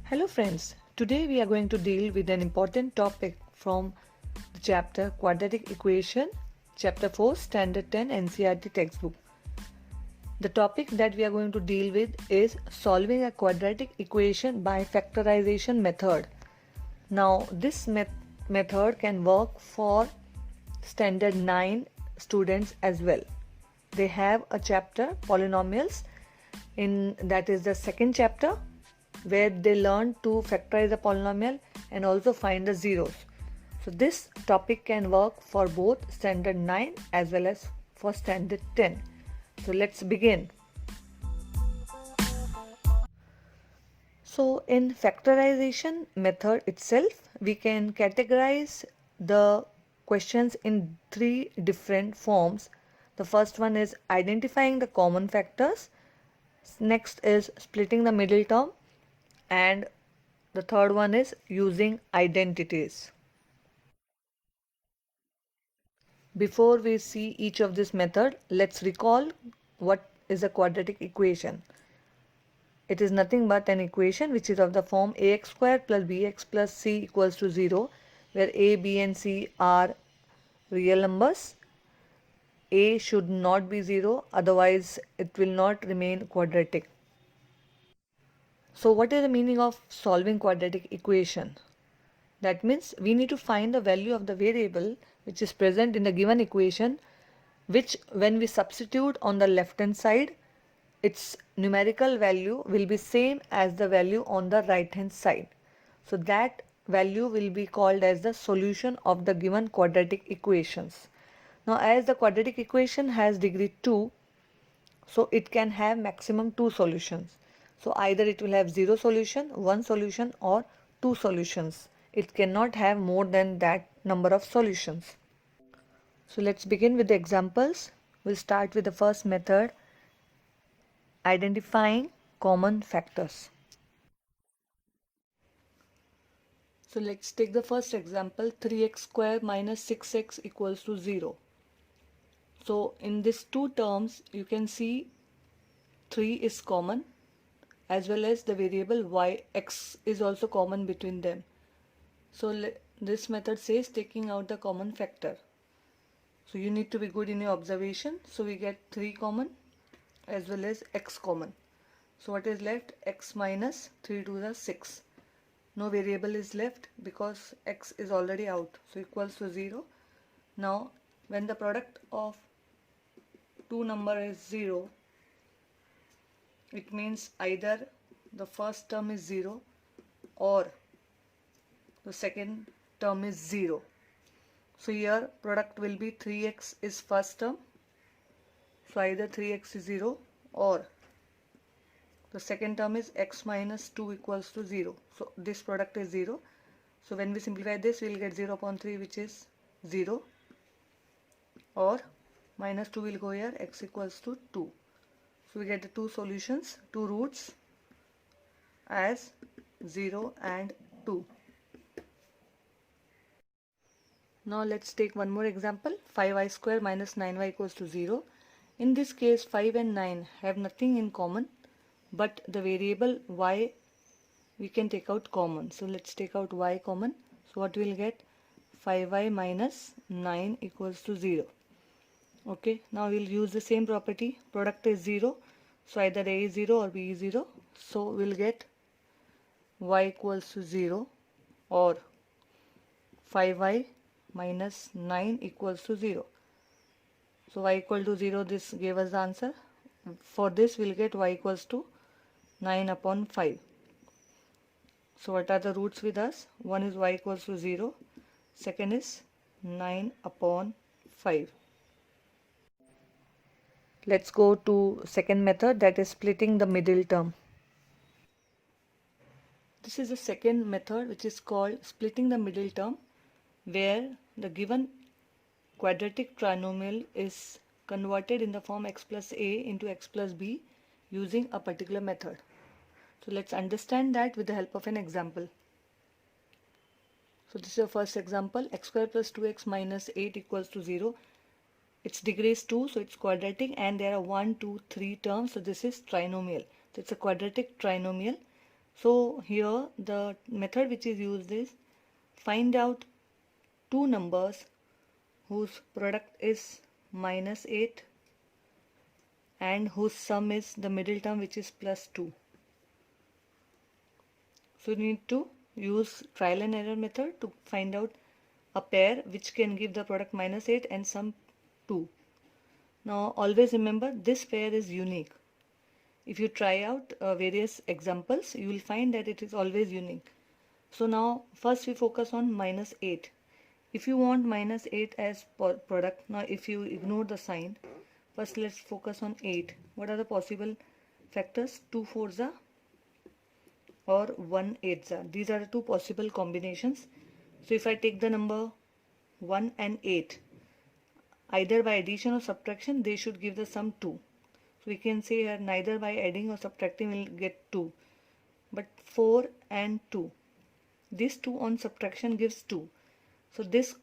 Hello friends, today we are going to deal with an important topic from the chapter Quadratic Equation, chapter 4, Standard 10 NCERT textbook. The topic that we are going to deal with is solving a quadratic equation by factorization method. Now this method can work for Standard 9 students as well. They have a chapter polynomials in that is the second chapter where they learn to factorize a polynomial and also find the zeros. So this topic can work for both standard 9 as well as for standard 10. So let's begin. So in factorization method itself, we can categorize the questions in three different forms. The first one is identifying the common factors. Next is splitting the middle term, and the third one is using identities. Before we see each of this method, let's recall what is a quadratic equation. It is nothing but an equation which is of the form ax squared plus bx plus c equals to 0, where a, b and c are real numbers. A should not be 0, otherwise it will not remain quadratic. So what is the meaning of solving quadratic equation? That means we need to find the value of the variable which is present in the given equation, which when we substitute on the left hand side, its numerical value will be same as the value on the right hand side. So that value will be called as the solution of the given quadratic equations. Now as the quadratic equation has degree 2, so it can have maximum 2 solutions. So either it will have 0 solution, 1 solution or 2 solutions. It cannot have more than that number of solutions. So let's begin with the examples. We'll start with the first method, identifying common factors. So let's take the first example, 3x square minus 6x equals to 0. So in these two terms, you can see 3 is common, as well as the variable y x is also common between them. So this method says taking out the common factor. So you need to be good in your observation. So we get 3 common as well as x common. So what is left? X minus 3 to the 6. No variable is left because x is already out. So equals to 0. Now when the product of two number is 0, it means either the first term is 0 or the second term is 0. So here product will be 3x is first term. So either 3x is 0 or the second term is x minus 2 equals to 0. So this product is 0. So when we simplify this, we will get 0 upon 3, which is 0, or minus 2 will go here, x equals to 2. So we get the two solutions, two roots as 0 and 2. Now let's take one more example, 5y square minus 9y equals to 0. In this case, 5 and 9 have nothing in common, but the variable y we can take out common. So let's take out y common. So what we'll get? 5y minus 9 equals to 0. Okay, now we'll use the same property. Product is 0. So either a is 0 or b is 0. So we'll get y equals to 0 or 5y minus 9 equals to 0. So y equal to 0, this gave us the answer. For this we'll get y equals to 9 upon 5. So what are the roots with us? One is y equals to 0. Second is 9 upon 5. Let's go to second method, that is splitting the middle term. This is the second method which is called splitting the middle term, where the given quadratic trinomial is converted in the form x plus a into x plus b using a particular method. So let's understand that with the help of an example. So this is the first example, x square plus 2x minus 8 equals to 0. Its degree is 2, so it's quadratic, and there are 1, 2, 3 terms, so this is trinomial. So it's a quadratic trinomial So here the method which is used is find out two numbers whose product is -8 and whose sum is the middle term, which is +2. So you need to use trial and error method to find out a pair which can give the product -8 and sum 2. Now always remember, this pair is unique. If you try out various examples, you will find that it is always unique. So now first we focus on -8. If you want -8 as product, now if you ignore the sign, first let's focus on 8. What are the possible factors? 2 4s are or 1 8s are. These are the two possible combinations. So if I take the number 1 and 8, either by addition or subtraction, they should give the sum 2. So we can say here neither by adding or subtracting will get 2, but 4 and 2. This 2 on subtraction gives 2. So this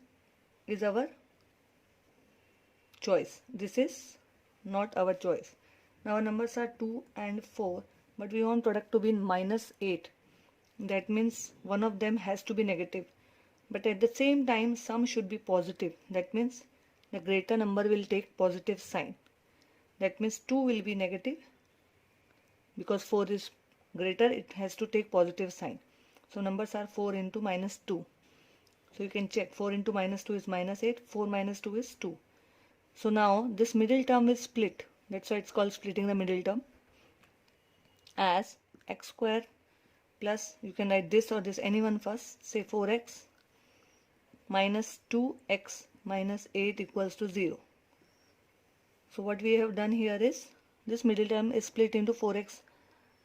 is our choice. This is not our choice. Now our numbers are 2 and 4, but we want product to be in -8. That means one of them has to be negative. But at the same time, sum should be positive. That means the greater number will take positive sign. That means 2 will be negative. Because 4 is greater, it has to take positive sign. So numbers are 4 into -2. So you can check 4 into -2 is -8. 4 minus 2 is 2. So now this middle term is split. That's why it's called splitting the middle term. As x square plus, you can write this or this, anyone first. Say 4x minus 2x minus 8 equals to 0. So what we have done here is, this middle term is split into 4x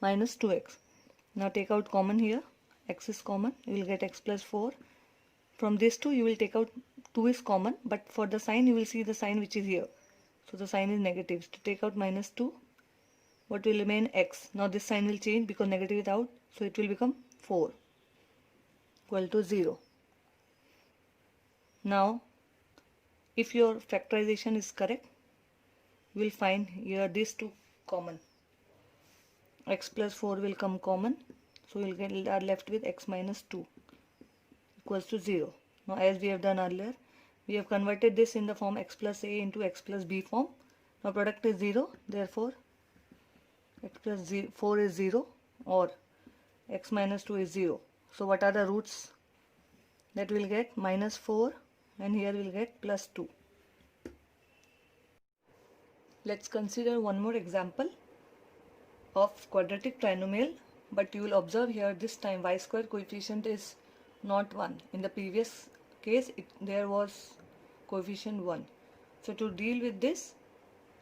minus 2x. Now take out common here. X is common. You will get x plus 4. From this 2 you will take out 2 is common, but for the sign you will see the sign which is here. So the sign is negative. To take out -2, what will remain? X. Now this sign will change because negative is out. So it will become 4 equal to 0. Now if your factorization is correct, you will find here these two common. X plus 4 will come common. So we are left with x minus 2 equals to 0. Now as we have done earlier, we have converted this in the form x plus a into x plus b form. Now product is 0, therefore x plus 4 is 0 or x minus 2 is 0. So what are the roots that we'll get? -4, and here we'll get +2. Let's consider one more example of quadratic trinomial, but you will observe here this time y square coefficient is not 1. In the previous case there was coefficient 1. So to deal with this,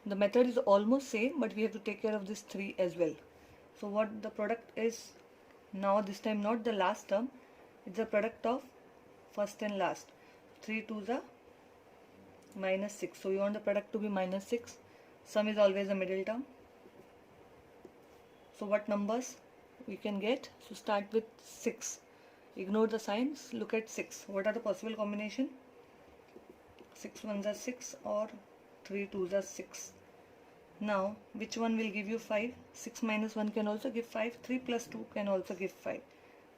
the method is almost same, but we have to take care of this 3 as well. So what the product is now, this time not the last term, it's the product of first and last. 3 2s are -6. So you want the product to be -6. Sum is always the middle term. So what numbers we can get? So start with 6. Ignore the signs, look at 6. What are the possible combination? 6 1s are 6 or 3 2s are 6. Now which one will give you 5? 6 minus 1 can also give 5. 3 plus 2 can also give 5.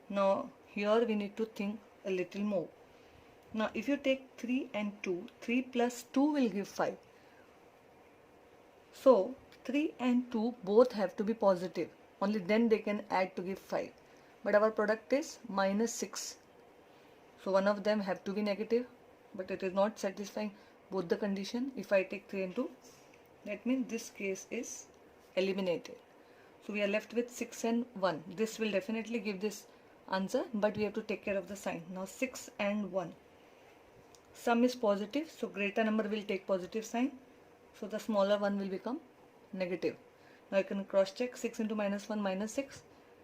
Now here we need to think a little more. Now if you take 3 and 2, 3 plus 2 will give 5. So 3 and 2 both have to be positive. Only then they can add to give 5. But our product is -6. So one of them have to be negative, but it is not satisfying both the condition. If I take 3 and 2, that means this case is eliminated. So we are left with 6 and 1. This will definitely give this answer, but we have to take care of the sign. Now 6 and 1. Sum is positive, so greater number will take positive sign. So the smaller one will become negative. Now you can cross check. 6 into -1 -6.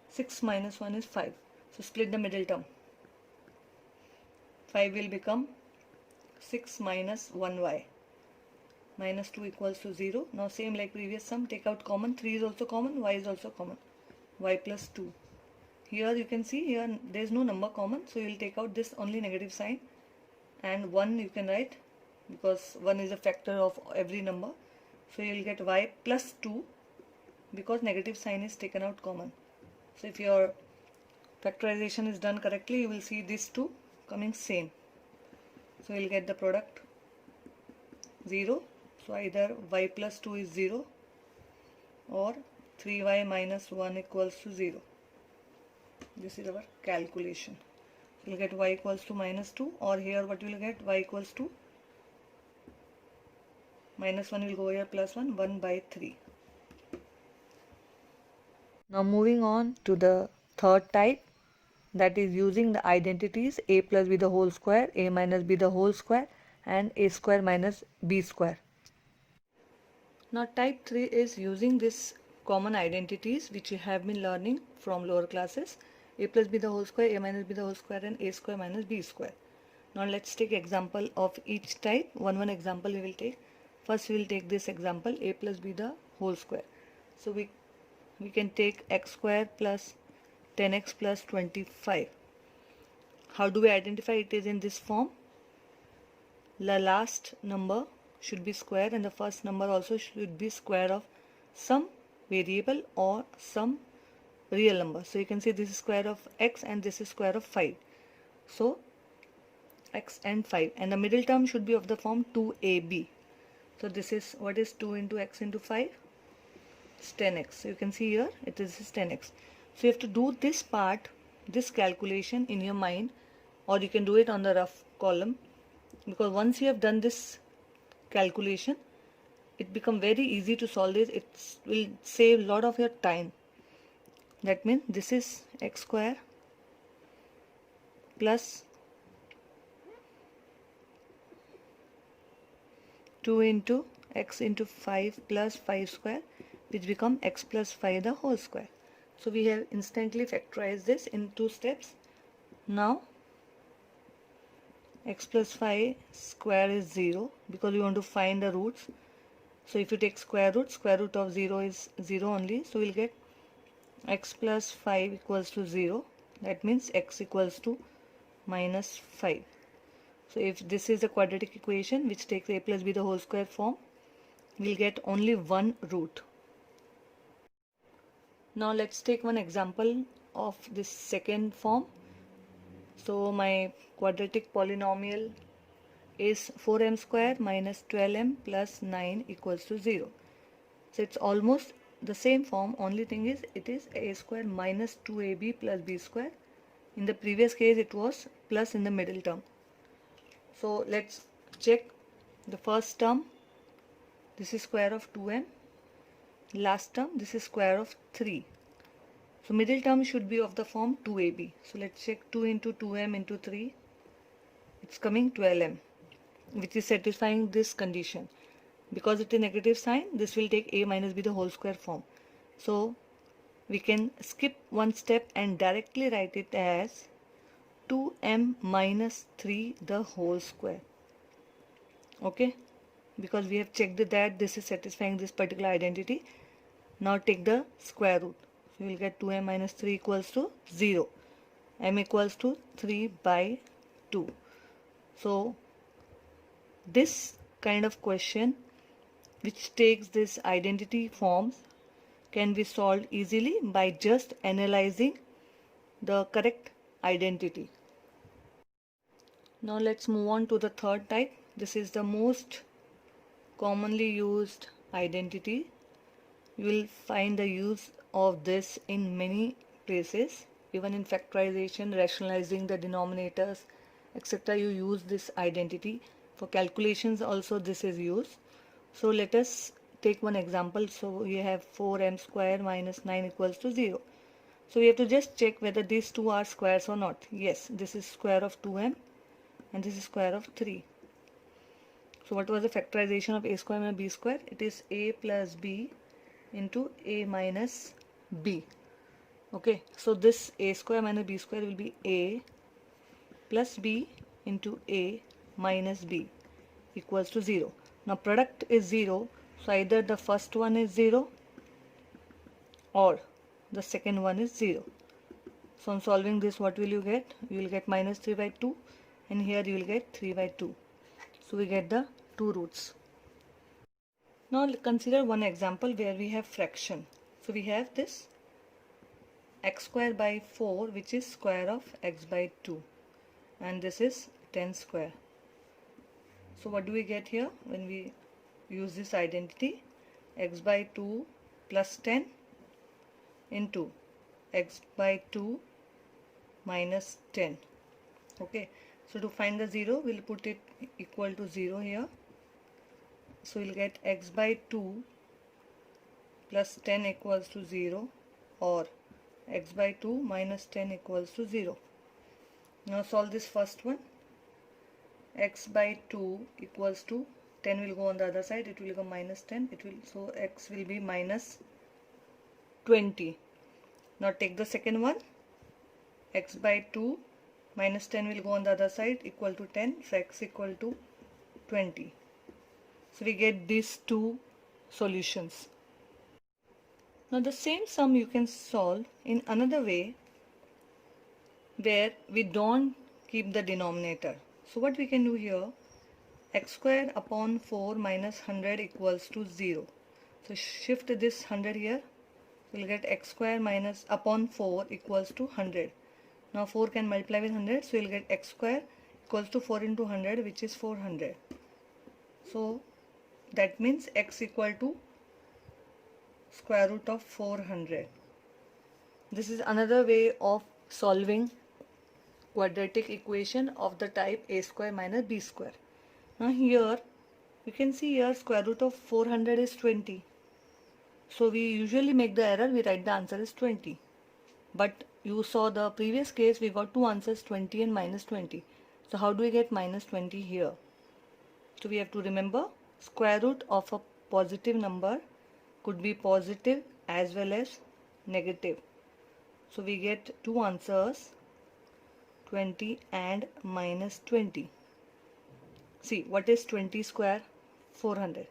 6 minus 1 is 5. So split the middle term. 5 will become 6 minus 1y. -2 equals to 0. Now same like previous sum, take out common. 3 is also common, y is also common. Y plus 2. Here you can see, here there is no number common, so you will take out this only negative sign, and 1 you can write because 1 is a factor of every number. So you will get y plus 2 because negative sign is taken out common. So if your factorization is done correctly, you will see these two coming same. So you'll get the product 0. So either y plus 2 is 0 or 3y minus 1 equals to 0. This is our calculation. You'll get y equals to minus 2, or here what you will get, y equals to minus 1 will go here, plus 1 by 3. Now moving on to the third type, that is using the identities a plus b the whole square, a minus b the whole square, and a square minus b square. Now type 3 is using this common identities which you have been learning from lower classes, a plus b the whole square, a minus b the whole square, and a square minus b square. Now let's take example of each type. One example we will take. First we will take this example, a plus b the whole square. So we can take x square plus 10x plus 25. How do we identify it is in this form? The last number should be square and the first number also should be square of some variable or some real number. So you can see this is square of x and this is square of 5. So x and 5, and the middle term should be of the form 2ab. So this is, what is 2 into x into 5? It's 10x. So you can see here it is 10x. So you have to do this part, this calculation in your mind, or you can do it on the rough column, because once you have done this calculation, it becomes very easy to solve this. It will save a lot of your time. That means this is x square plus 2 into x into 5 plus 5 square, which become x plus 5 the whole square. So we have instantly factorized this in 2 steps. Now x plus 5 square is 0 because we want to find the roots. So if you take square root of 0 is 0 only. So we'll get x plus 5 equals to 0. That means x equals to minus 5. So if this is a quadratic equation which takes a plus b the whole square form, we'll get only one root. Now let's take one example of this second form. So my quadratic polynomial is 4m square minus 12m plus 9 equals to 0. So it's almost the same form, only thing is it is a square minus 2ab plus b square. In the previous case it was plus in the middle term. So let's check the first term. This is square of 2m. Last term, this is square of 3. So middle term should be of the form 2ab. So let's check 2 into 2m into 3. It's coming 12m, which is satisfying this condition. Because it is negative sign, this will take a minus b the whole square form. So we can skip one step and directly write it as 2m minus 3 the whole square. Okay, because we have checked that this is satisfying this particular identity. Now take the square root. So we will get 2m minus 3 equals to 0. M equals to 3 by 2. So this kind of question which takes this identity forms can be solved easily by just analyzing the correct identity. Now let's move on to the third type. This is the most commonly used identity. You will find the use of this in many places, even in factorization, rationalizing the denominators, etc. You use this identity. For calculations also this is used. So let us take one example. So we have 4m square minus 9 equals to 0. So we have to just check whether these two are squares or not. Yes, this is square of 2m and this is square of 3. So what was the factorization of a square minus b square? It is a plus b into a minus b. Okay, so this a square minus b square will be a plus b into a minus b equals to 0. Now product is 0, so either the first one is 0 or the second one is 0. So on solving this, what will you get? You will get minus 3 by 2 and here you will get 3 by 2. So we get the two roots. Now consider one example where we have fraction. So we have this x square by 4, which is square of x by 2, and this is 10 square. So what do we get here when we use this identity? X by 2 plus 10 into x by 2 minus 10. Okay, so to find the 0, we'll put it equal to 0 here. So we'll get x by 2 plus 10 equals to 0, or x by 2 minus 10 equals to 0. Now solve this first one. X by 2 equals to 10 will go on the other side, it will become minus 10, so x will be minus 20. Now take the second one. X by 2 minus 10 will go on the other side, equal to 10, so x equal to 20. So we get these two solutions. Now the same sum you can solve in another way, where we don't keep the denominator. So what we can do here, x square upon 4 minus 100 equals to 0. So shift this 100 here, we'll get x square minus upon 4 equals to 100. Now 4 can multiply with 100, so we'll get x square equals to 4 into 100, which is 400. So that means x equal to square root of 400. This is another way of solving quadratic equation of the type a square minus b square. Now here you can see here square root of 400 is 20. So we usually make the error, we write the answer is 20. But you saw the previous case, we got two answers, 20 and minus 20. So how do we get minus 20 here? So we have to remember, square root of a positive number could be positive as well as negative. So we get two answers, 20 and minus 20. See, what is 20 square? 400.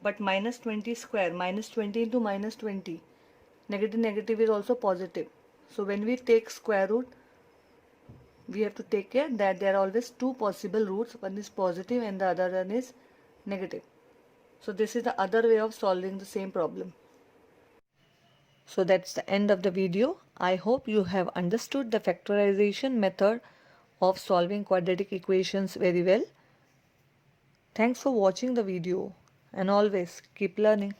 But minus 20 square, minus 20 into minus 20. Negative is also positive. So when we take square root, we have to take care that there are always two possible roots. One is positive and the other one is negative. So this is the other way of solving the same problem. So that's the end of the video. I hope you have understood the factorization method of solving quadratic equations very well. Thanks for watching the video, and always keep learning.